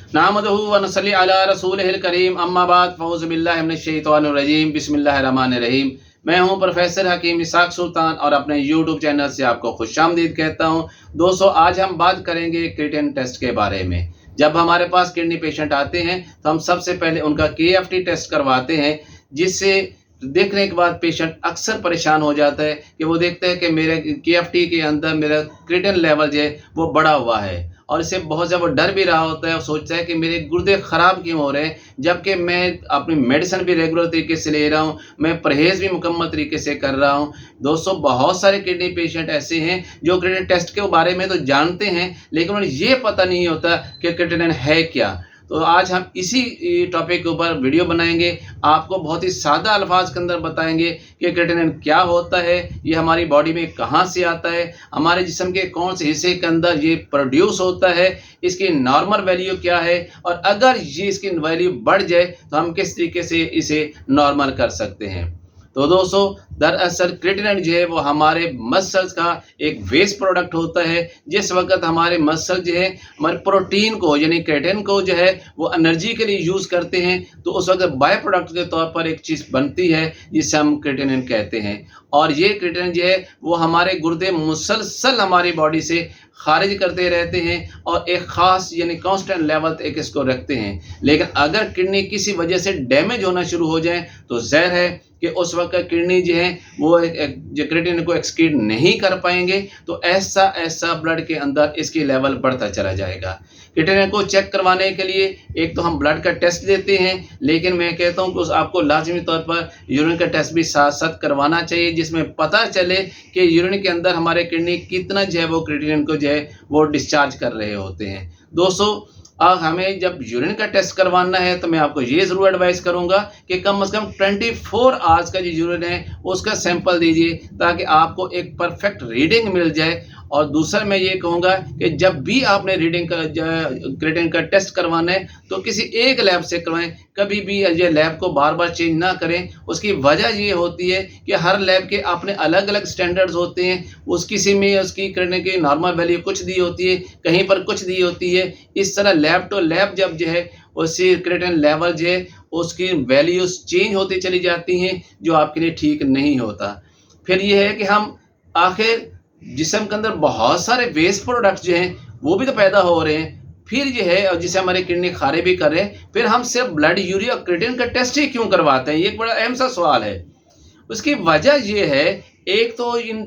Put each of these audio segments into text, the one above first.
नहमदुहु व नसल्ली अला रसूलिहिल करीम अम्मा बाद फ़ऊज़ु बिल्लाहि मिनश शैतानिर रजीम बिस्मिल्लाहिर रहमानिर रहीम। मैं हूं प्रोफेसर हकीम इसहाक सुल्तान और अपने यूट्यूब चैनल से आपको खुशामदीद कहता हूं। दोस्तों, आज हम बात करेंगे क्रिएटिनिन टेस्ट के बारे में। जब हमारे पास किडनी पेशेंट आते हैं तो हम सबसे पहले उनका KFT टेस्ट करवाते हैं, जिससे देखने के बाद पेशेंट अक्सर परेशान हो जाता है कि वो देखते हैं कि मेरे KFT के अंदर मेरा क्रिएटिनिन लेवल जो है वो बढ़ा हुआ है, और इससे बहुत ज़्यादा डर भी रहा होता है और सोचता है कि मेरे गुर्दे ख़राब क्यों हो रहे हैं, जबकि मैं अपनी मेडिसिन भी रेगुलर तरीके से ले रहा हूँ, मैं परहेज़ भी मुकम्मल तरीके से कर रहा हूँ। दोस्तों, बहुत सारे किडनी पेशेंट ऐसे हैं जो क्रिएटिनिन टेस्ट के बारे में तो जानते हैं, लेकिन उन्हें ये पता नहीं होता कि क्रिएटिनिन है क्या। तो आज हम इसी टॉपिक के ऊपर वीडियो बनाएंगे, आपको बहुत ही सादा अल्फाज के अंदर बताएंगे कि क्रिएटिनिन क्या होता है, ये हमारी बॉडी में कहाँ से आता है, हमारे जिस्म के कौन से हिस्से के अंदर ये प्रोड्यूस होता है, इसकी नॉर्मल वैल्यू क्या है, और अगर ये इसकी वैल्यू बढ़ जाए तो हम किस तरीके से इसे नॉर्मल कर सकते हैं। तो दोस्तों, दरअसल क्रिएटिनिन जो है वो हमारे मसल्स का एक वेस्ट प्रोडक्ट होता है। जिस वक्त हमारे मसल जो है हमारे प्रोटीन को यानी क्रिएटिनिन को जो है वो एनर्जी के लिए यूज़ करते हैं, तो उस वक्त बाय प्रोडक्ट के तौर पर एक चीज़ बनती है जिसे हम क्रिएटिनिन कहते हैं। और ये क्रिएटिनिन जो है वो हमारे गुर्दे मुसलसल हमारी बॉडी से खारिज करते रहते हैं और एक ख़ास यानी कांस्टेंट लेवल तक इसको रखते हैं। लेकिन अगर किडनी किसी वजह से डैमेज होना शुरू हो जाए तो ज़ाहिर है कि उस वक्त किडनी जो है वो जो क्रिएटिनिन को एक्सक्रीट नहीं कर पाएंगे, तो ऐसा ब्लड के अंदर इसकी लेवल बढ़ता चला जाएगा। क्रिएटिनिन को चेक करवाने के लिए एक तो हम ब्लड का टेस्ट देते हैं, लेकिन मैं कहता हूँ कि आपको लाजमी तौर पर यूरिन का टेस्ट भी साथ साथ करवाना चाहिए, जिसमें पता चले कि यूरिन के अंदर हमारे किडनी कितना जो है वो क्रिएटिनिन को जो है वो डिस्चार्ज कर रहे होते हैं। दोस्तों, हमें जब यूरिन का टेस्ट करवाना है तो मैं आपको ये ज़रूर एडवाइस करूंगा कि कम से कम 24 आवर्स का जो यूरिन है उसका सैंपल दीजिए, ताकि आपको एक परफेक्ट रीडिंग मिल जाए। और दूसरा मैं ये कहूँगा कि जब भी आपने क्रिएटिनिन का टेस्ट करवाना है तो किसी एक लैब से करवाएं, कभी भी ये लैब को बार बार चेंज ना करें। उसकी वजह ये होती है कि हर लैब के अपने अलग अलग स्टैंडर्ड्स होते हैं। किसी में उसकी क्रिएटिनिन की नॉर्मल वैल्यू कुछ दी होती है, कहीं पर कुछ दी होती है। इस तरह लैब टू लैब जब जो है उसकी क्रिएटिनिन लेवल जो है उसकी वैल्यूज चेंज होती चली जाती हैं, जो आपके लिए ठीक नहीं होता। फिर ये है कि हम आखिर जिस्म के अंदर बहुत सारे वेस्ट प्रोडक्ट्स जो हैं वो भी तो पैदा हो रहे हैं, फिर ये है और जिसे हमारे किडनी खारे भी कर रहे हैं, फिर हम सिर्फ ब्लड यूरिया और क्रिएटिनिन का टेस्ट ही क्यों करवाते हैं? ये एक बड़ा अहम सा सवाल है। उसकी वजह ये है, एक तो इन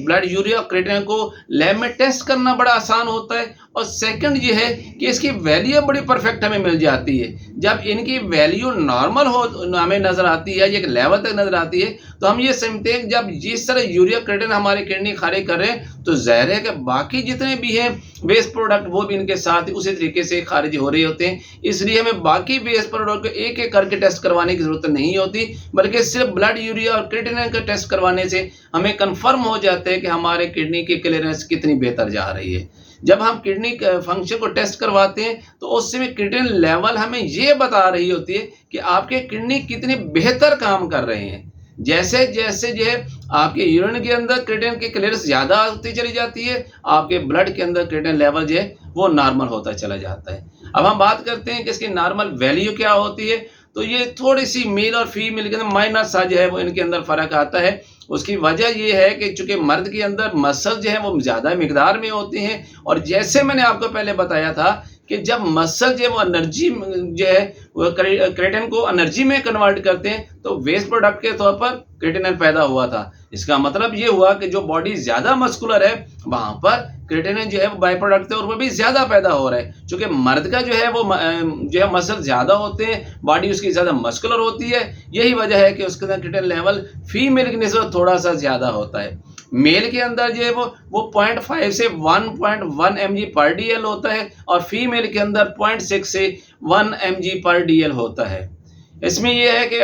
ब्लड यूरिया और क्रिएटिनिन को लैब में टेस्ट करना बड़ा आसान होता है, और सेकंड ये है कि इसकी वैल्यू बड़ी परफेक्ट हमें मिल जाती है। जब इनकी वैल्यू नॉर्मल हो हमें नज़र आती है, एक लेवल तक नज़र आती है, तो हम ये समझते हैं कि जब जिस तरह यूरिया क्रिएटिनिन हमारे किडनी खारिज कर रहे हैं तो ज़ाहिर है कि बाकी जितने भी हैं वेस्ट प्रोडक्ट वो भी इनके साथ उसी तरीके से खारिज हो रहे होते हैं। इसलिए हमें बाकी वेस्ट प्रोडक्ट को एक एक करके टेस्ट करवाने की ज़रूरत नहीं होती, बल्कि सिर्फ ब्लड यूरिया और क्रिएटिनिन का टेस्ट करवाने से हमें कन्फर्म हो जाता है कि हमारे किडनी की क्लियरेंस कितनी बेहतर जा रही है। जब हम किडनी फंक्शन को टेस्ट करवाते हैं तो उसमें क्रिएटिनिन लेवल हमें ये बता रही होती है कि आपके किडनी कितनी बेहतर काम कर रहे हैं। जैसे जैसे जो है आपके यूरिन के अंदर क्रिएटिनिन की क्लियरेंस ज़्यादा होती चली जाती है, आपके ब्लड के अंदर क्रिएटिनिन लेवल जो है वो नॉर्मल होता चला जाता है। अब हम बात करते हैं कि इसकी नॉर्मल वैल्यू क्या होती है। तो ये थोड़ी सी मेल और फीमेल के अंदर माइनर सा जो है वो इनके अंदर फ़र्क आता है। उसकी वजह ये है कि चूँकि मर्द के अंदर मसल जो है वो ज़्यादा मिकदार में होते हैं, और जैसे मैंने आपको पहले बताया था कि जब मसल जो है वो एनर्जी जो है वो क्रिएटिनिन को एनर्जी में कन्वर्ट करते हैं, तो वेस्ट प्रोडक्ट के तौर पर क्रिएटिनिन पैदा हुआ था। इसका मतलब ये हुआ कि जो बॉडी ज़्यादा मस्कुलर है वहाँ पर क्रिएटिनिन जो है वो बाय प्रोडक्ट है और वो भी ज़्यादा पैदा हो रहा है। चूँकि मर्द का जो है वो जो है मसल ज़्यादा होते हैं, बॉडी उसकी ज़्यादा मस्कुलर होती है, यही वजह है कि उसके अंदर क्रिएटिनिन लेवल फीमेल की निस्बत थोड़ा सा ज़्यादा होता है। मेल के अंदर जो है वो 0.5 से 1.1 mg/dl होता है, और फीमेल के अंदर 0.6 से 1 mg/dl होता है। इसमें यह है कि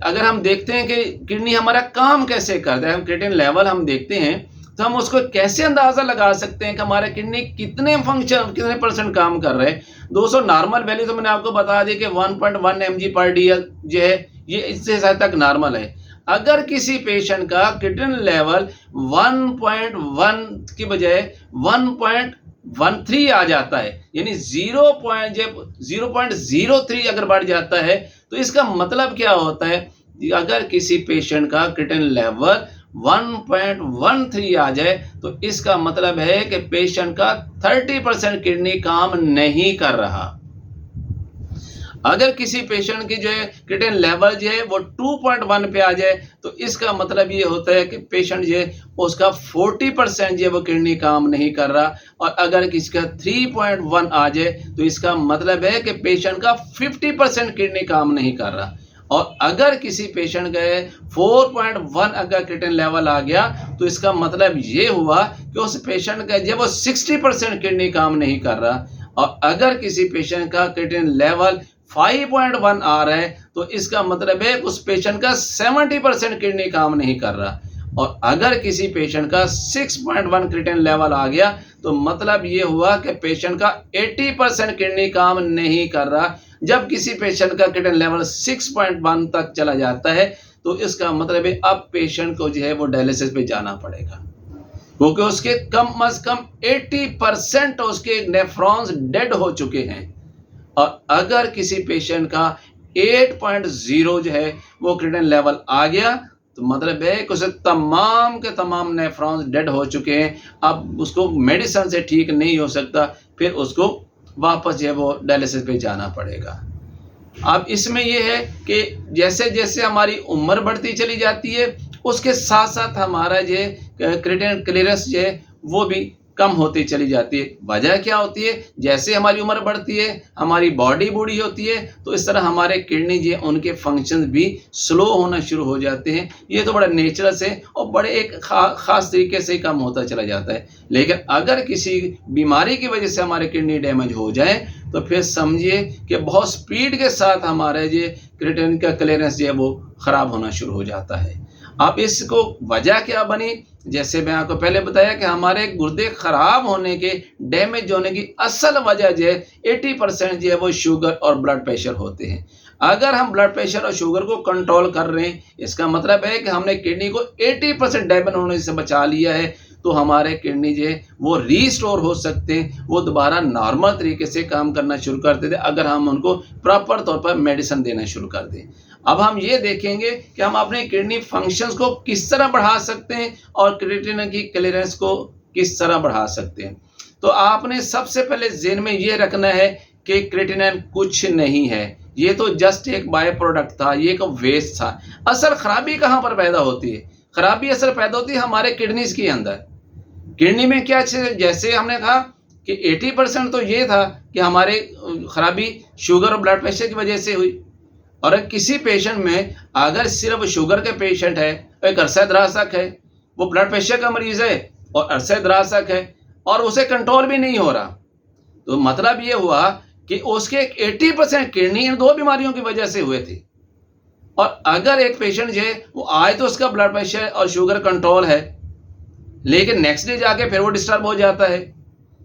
अगर हम देखते हैं कि किडनी हमारा काम कैसे करता है, हम क्रिएटिनिन लेवल हम देखते हैं तो हम उसको कैसे अंदाज़ा लगा सकते हैं कि हमारे किडनी कितने % काम कर रहे हैं। दोस्तों, नॉर्मल वैल्यू तो मैंने आपको बता दी कि 1.1 mg/dl जो है ये इससे ज़्यादा तक नॉर्मल है। अगर किसी पेशेंट का क्रिएटिनिन लेवल 1.1 की बजाय 0.13 आ जाता है, यानी 0.03 अगर बढ़ जाता है तो इसका मतलब क्या होता है, अगर किसी पेशेंट का क्रिएटिनिन लेवल 1.13 आ जाए तो इसका मतलब है कि पेशेंट का 30% किडनी काम नहीं कर रहा। अगर किसी पेशेंट की जो है क्रिएटिनिन लेवल जो है वो 2.1 पे आ जाए तो इसका मतलब ये होता है कि पेशेंट जो है उसका 40% जो है वो किडनी काम नहीं कर रहा। और अगर किसी का 3.1 आ जाए तो इसका मतलब है कि पेशेंट का 50% किडनी काम नहीं कर रहा। और अगर किसी पेशेंट का 4.1 अगर क्रिएटिनिन लेवल आ गया तो इसका मतलब ये हुआ कि उस पेशेंट का जो वो 60% किडनी काम नहीं कर रहा। और अगर किसी पेशेंट का क्रिएटिनिन लेवल 5.1 आ रहा है तो इसका मतलब है उस पेशेंट का 70% किडनी काम नहीं कर रहा। और अगर किसी पेशेंट का 6.1 क्रिएटिनिन लेवल आ गया तो मतलब ये हुआ कि पेशेंट का 80% किडनी काम नहीं कर रहा। जब किसी पेशेंट का क्रिएटिनिन लेवल 6.1 तक चला जाता है तो इसका मतलब है अब पेशेंट को जो है वो डायलिसिस पे जाना पड़ेगा, क्योंकि उसके कम से कम 80% उसके नेफ्रॉन्स डेड हो चुके हैं। और अगर किसी पेशेंट का 8.0 जो है वो क्रिएटिनिन लेवल आ गया तो मतलब है कि उसे तमाम के तमाम नेफ्रॉन्स डेड हो चुके हैं। अब उसको मेडिसिन से ठीक नहीं हो सकता, फिर उसको वापस जो है वो डायलिसिस पे जाना पड़ेगा। अब इसमें यह है कि जैसे जैसे हमारी उम्र बढ़ती चली जाती है उसके साथ साथ हमारा जो क्रिएटिनिन क्लियरेंस जो है वो भी कम होती चली जाती है। वजह क्या होती है, जैसे हमारी उम्र बढ़ती है हमारी बॉडी बूढ़ी होती है तो इस तरह हमारे किडनी जो उनके फंक्शंस भी स्लो होना शुरू हो जाते हैं। ये तो बड़ा नेचुरल से और बड़े एक ख़ास तरीके से कम होता चला जाता है। लेकिन अगर किसी बीमारी की वजह से हमारे किडनी डैमेज हो जाए तो फिर समझिए कि बहुत स्पीड के साथ हमारे जो क्रिएटिनिन का क्लियरेंस जो है वो ख़राब होना शुरू हो जाता है। अब इसको वजह क्या बनी, जैसे मैं आपको पहले बताया कि हमारे गुर्दे खराब होने के डैमेज होने की असल वजह जो है 80% जो है वो शुगर और ब्लड प्रेशर होते हैं। अगर हम ब्लड प्रेशर और शुगर को कंट्रोल कर रहे हैं इसका मतलब है कि हमने किडनी को 80% डैमेज होने से बचा लिया है तो हमारे किडनी जो है वो रीस्टोर हो सकते हैं, वो दोबारा नॉर्मल तरीके से काम करना शुरू कर देते अगर हम उनको प्रॉपर तौर पर मेडिसिन देना शुरू कर दें। अब हम ये देखेंगे कि हम अपने किडनी फंक्शंस को किस तरह बढ़ा सकते हैं और क्रिएटिनिन की क्लियरेंस को किस तरह बढ़ा सकते हैं। तो आपने सबसे पहले ज़हन में ये रखना है कि क्रिएटिनिन कुछ नहीं है, ये तो जस्ट एक बाय प्रोडक्ट था, ये एक वेस्ट था। असल खराबी कहाँ पर पैदा होती है, खराबी असल पैदा होती है हमारे किडनीज के अंदर। किडनी में क्या, जैसे हमने कहा कि 80% तो ये था कि हमारे खराबी शुगर और ब्लड प्रेशर की वजह से हुई। और किसी पेशेंट में अगर सिर्फ शुगर के पेशेंट है, एक अरसा दराज तक है, वो ब्लड प्रेशर का मरीज़ है और अरसा दराज तक है और उसे कंट्रोल भी नहीं हो रहा, तो मतलब ये हुआ कि उसके 80% किडनी इन दो बीमारियों की वजह से हुए थे। और अगर एक पेशेंट जो है वो आए तो उसका ब्लड प्रेशर और शुगर कंट्रोल है लेकिन नेक्स्ट डे जाके फिर वो डिस्टर्ब हो जाता है,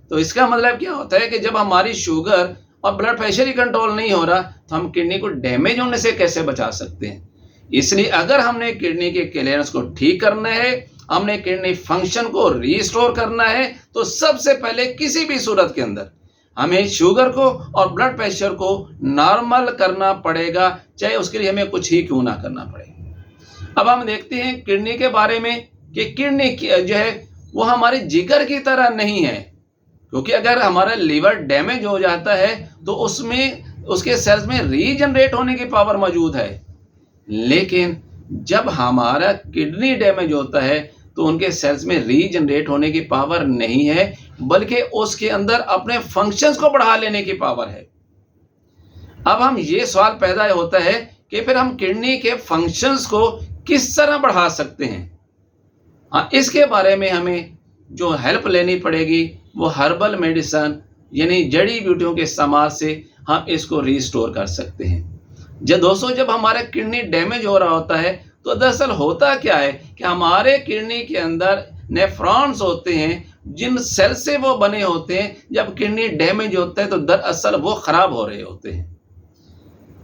तो इसका मतलब क्या होता है कि जब हमारी शुगर और ब्लड प्रेशर ही कंट्रोल नहीं हो रहा तो हम किडनी को डैमेज होने से कैसे बचा सकते हैं। इसलिए अगर हमने किडनी के क्लियरेंस को ठीक करना है, हमने किडनी फंक्शन को रीस्टोर करना है तो सबसे पहले किसी भी सूरत के अंदर हमें शुगर को और ब्लड प्रेशर को नॉर्मल करना पड़ेगा, चाहे उसके लिए हमें कुछ ही क्यों ना करना पड़े। अब हम देखते हैं किडनी के बारे में कि किडनी जो है वो हमारे जिगर की तरह नहीं है, क्योंकि अगर हमारा लीवर डैमेज हो जाता है तो उसमें उसके सेल्स में रीजनरेट होने की पावर मौजूद है। लेकिन जब हमारा किडनी डैमेज होता है तो उनके सेल्स में रीजनरेट होने की पावर नहीं है, बल्कि उसके अंदर अपने फंक्शंस को बढ़ा लेने की पावर है। अब हम ये सवाल पैदा होता है कि फिर हम किडनी के फंक्शंस को किस तरह बढ़ा सकते हैं। हाँ, इसके बारे में हमें जो हेल्प लेनी पड़ेगी वो हर्बल मेडिसन यानी जड़ी बूटियों के इस्तेमाल से हम इसको रीस्टोर कर सकते हैं। जब हमारा किडनी डैमेज हो रहा होता है तो दरअसल होता क्या है कि हमारे किडनी के अंदर नेफ्रॉन्स होते हैं जिन सेल से वो बने होते हैं। जब किडनी डैमेज होता है तो दरअसल वो ख़राब हो रहे होते हैं,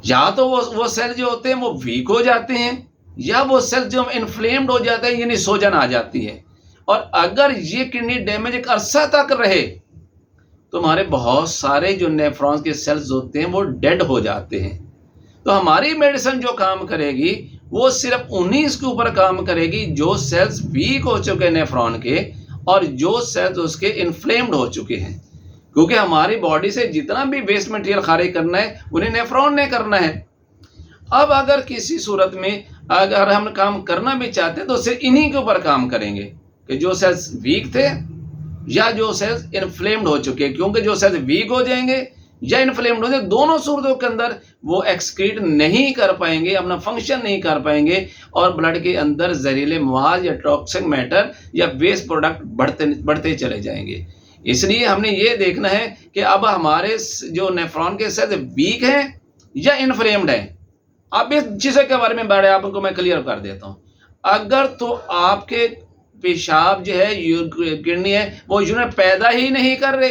या तो वो सेल जो होते हैं वो वीक हो जाते हैं या वो सेल जो इन्फ्लेम्ड हो जाते हैं यानी सूजन आ जाती है। और अगर ये किडनी डैमेज एक अरसा तक रहे तो हमारे बहुत सारे जो नेफ्रॉन्स के सेल्स होते हैं वो डेड हो जाते हैं। तो हमारी मेडिसिन जो काम करेगी वो सिर्फ उन्हीं के ऊपर काम करेगी जो सेल्स वीक हो चुके हैं नेफ्रॉन के, और जो सेल्स उसके इन्फ्लेम्ड हो चुके हैं, क्योंकि हमारी बॉडी से जितना भी वेस्ट मटेरियल खारिज करना है उन्हें नेफ्रॉन ने करना है। अब अगर किसी सूरत में अगर हम काम करना भी चाहते हैं तो सिर्फ इन्हीं के ऊपर काम करेंगे कि जो सेल्स वीक थे या जो सेल्स इन्फ्लेम्ड हो चुके हैं, क्योंकि जो सेल्स वीक हो जाएंगे या इन्फ्लेम्ड हो जाए, दोनों सूरतों के अंदर वो एक्सक्रीट नहीं कर पाएंगे, अपना फंक्शन नहीं कर पाएंगे, और ब्लड के अंदर जहरीले मवाद या टॉक्सिक मैटर या वेस्ट प्रोडक्ट बढ़ते चले जाएंगे। इसलिए हमने ये देखना है कि अब हमारे जो नेफ्रॉन के सेल्स वीक हैं या इन्फ्लेम्ड हैं। अब इस चीज़ों के बारे में बड़े आपको मैं क्लियर कर देता हूँ। अगर तो आपके पेशाब जो है किडनी है वो यूरिन पैदा ही नहीं कर रहे,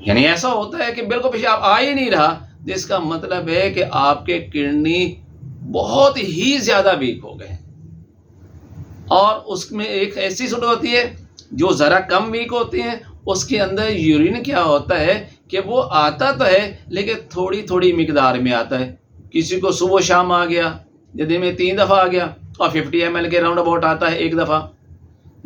यानी ऐसा होता है कि बिल्कुल पेशाब आ ही नहीं रहा, जिसका मतलब है कि आपके किडनी बहुत ही ज़्यादा वीक हो गए। और उसमें एक ऐसी सूरत होती है जो ज़रा कम वीक होती हैं, उसके अंदर यूरिन क्या होता है कि वो आता तो है लेकिन थोड़ी थोड़ी मिकदार में आता है। किसी को सुबह शाम आ गया, दिन में 3 दफ़ा आ गया, और 50 ml के राउंड अबाउट आता है 1 दफ़ा।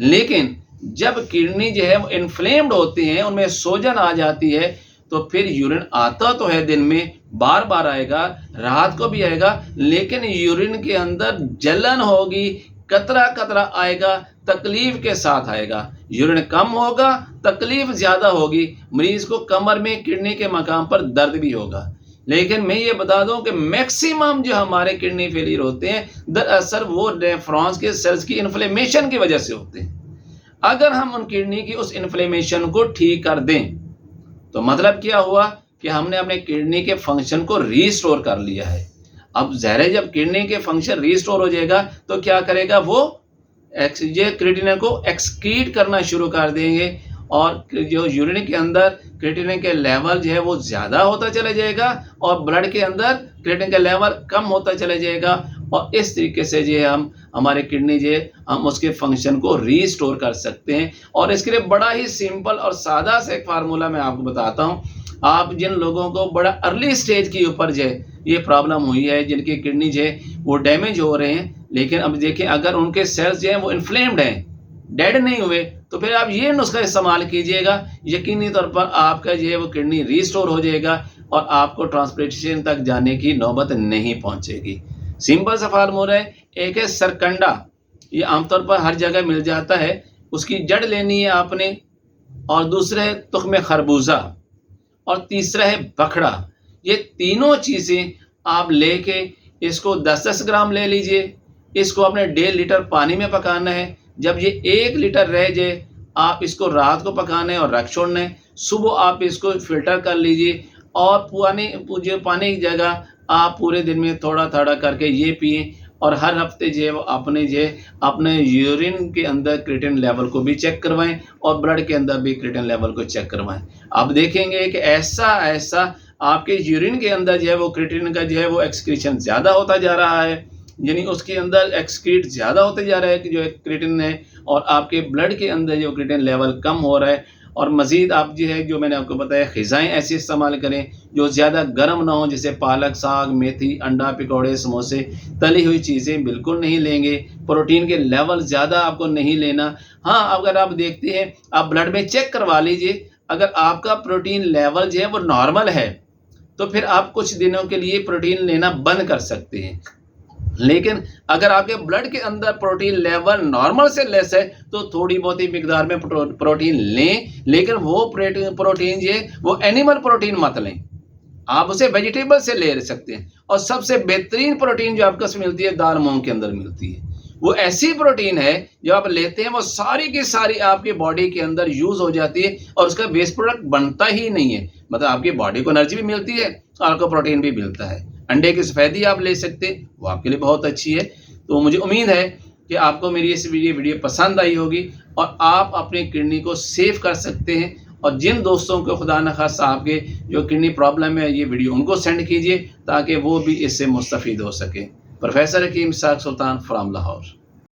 लेकिन जब किडनी जो है वो इन्फ्लेम्ड होती हैं, उनमें सोजन आ जाती है, तो फिर यूरिन आता तो है दिन में, बार बार आएगा, रात को भी आएगा, लेकिन यूरिन के अंदर जलन होगी, कतरा कतरा आएगा, तकलीफ के साथ आएगा। यूरिन कम होगा, तकलीफ ज़्यादा होगी, मरीज़ को कमर में किडनी के मकाम पर दर्द भी होगा। लेकिन मैं ये बता दूं कि मैक्सिमम जो हमारे किडनी फेलियर होते हैं दरअसल वो नेफ्रॉन्स के सेल्स की इन्फ्लेमेशन की वजह से होते हैं। अगर हम उन किडनी की उस इन्फ्लेमेशन को ठीक कर दें तो मतलब क्या हुआ कि हमने अपने किडनी के फंक्शन को रीस्टोर कर लिया है। अब ज़हर जब किडनी के फंक्शन रीस्टोर हो जाएगा तो क्या करेगा, वो क्रिएटिनिन को एक्सक्रीट करना शुरू कर देंगे, और जो यूरिन के अंदर क्रिएटिनिन के लेवल जो है वो ज़्यादा होता चला जाएगा, और ब्लड के अंदर क्रिएटिनिन का लेवल कम होता चला जाएगा। और इस तरीके से जो है हम हमारे किडनी जो है हम उसके फंक्शन को रीस्टोर कर सकते हैं। और इसके लिए बड़ा ही सिंपल और सादा सा एक फार्मूला मैं आपको बताता हूँ। आप जिन लोगों को बड़ा अर्ली स्टेज के ऊपर जो है ये प्रॉब्लम हुई है, जिनकी किडनी जो है वो डैमेज हो रहे हैं, लेकिन अब देखें अगर उनके सेल्स जो हैं वो इन्फ्लेम्ड हैं, डेड नहीं हुए, तो फिर आप ये नुस्खा इस्तेमाल कीजिएगा, यकीनी तौर पर आपका जो है वो किडनी रीस्टोर हो जाएगा और आपको ट्रांसप्लांटेशन तक जाने की नौबत नहीं पहुंचेगी। सिंपल सा फार्मूला है। एक है सरकंडा, ये आमतौर पर हर जगह मिल जाता है, उसकी जड़ लेनी है आपने, और दूसरा है तुख्म खरबूजा, और तीसरा है बखड़ा। ये तीनों चीज़ें आप लेके इसको 10-10 ग्राम ले लीजिए। इसको आपने 1.5 लीटर पानी में पकाना है। जब ये 1 लीटर रह जाए आप इसको रात को पकाना है और रख छोड़ना है। सुबह आप इसको फ़िल्टर कर लीजिए, और पानी की जगह आप पूरे दिन में थोड़ा थोड़ा करके ये पिएँ, और हर हफ्ते जो है वो अपने यूरिन के अंदर क्रिएटिनिन लेवल को भी चेक करवाएं, और ब्लड के अंदर भी क्रिएटिनिन लेवल को चेक करवाएं। आप देखेंगे कि ऐसा आपके यूरिन के अंदर जो है वो क्रिएटिनिन का जो है वो एक्सक्रीशन ज़्यादा होता जा रहा है, यानी उसके अंदर एक्सक्रीट ज़्यादा होते जा रहा है कि जो क्रिएटिनिन है, और आपके ब्लड के अंदर जो क्रिएटिनिन लेवल कम हो रहा है। और मज़ीद आप जो है जो मैंने आपको बताया ग़िज़ाएँ ऐसी इस्तेमाल करें जो ज़्यादा गर्म ना हो, जैसे पालक साग, मेथी, अंडा, पकौड़े, समोसे, तली हुई चीज़ें बिल्कुल नहीं लेंगे। प्रोटीन के लेवल ज़्यादा आपको नहीं लेना। हाँ, अगर आप देखते हैं आप ब्लड में चेक करवा लीजिए, अगर आपका प्रोटीन लेवल जो है वो नॉर्मल है तो फिर आप कुछ दिनों के लिए प्रोटीन लेना बंद कर सकते हैं। लेकिन अगर आपके ब्लड के अंदर प्रोटीन लेवल नॉर्मल से लेस है तो थोड़ी बहुत ही मिकदार में प्रोटीन लें, लेकिन वो प्रोटीन जो है वो एनिमल प्रोटीन मत लें, आप उसे वेजिटेबल से ले सकते हैं। और सबसे बेहतरीन प्रोटीन जो आपको मिलती है दाल मूंग के अंदर मिलती है, वो ऐसी प्रोटीन है जो आप लेते हैं वो सारी की सारी आपकी बॉडी के अंदर यूज़ हो जाती है, और उसका वेस्ट प्रोडक्ट बनता ही नहीं है। मतलब आपकी बॉडी को एनर्जी भी मिलती है और आपको प्रोटीन भी मिलता है। अंडे की सफ़ेदी आप ले सकते हैं, वो आपके लिए बहुत अच्छी है। तो मुझे उम्मीद है कि आपको मेरी ये वीडियो पसंद आई होगी, और आप अपनी किडनी को सेव कर सकते हैं। और जिन दोस्तों को खुदा न खास्ता आपके जो किडनी प्रॉब्लम है, ये वीडियो उनको सेंड कीजिए ताकि वो भी इससे मुस्तफ़ीद हो सके। Professor Hakim Ishaq Sultan from Lahore.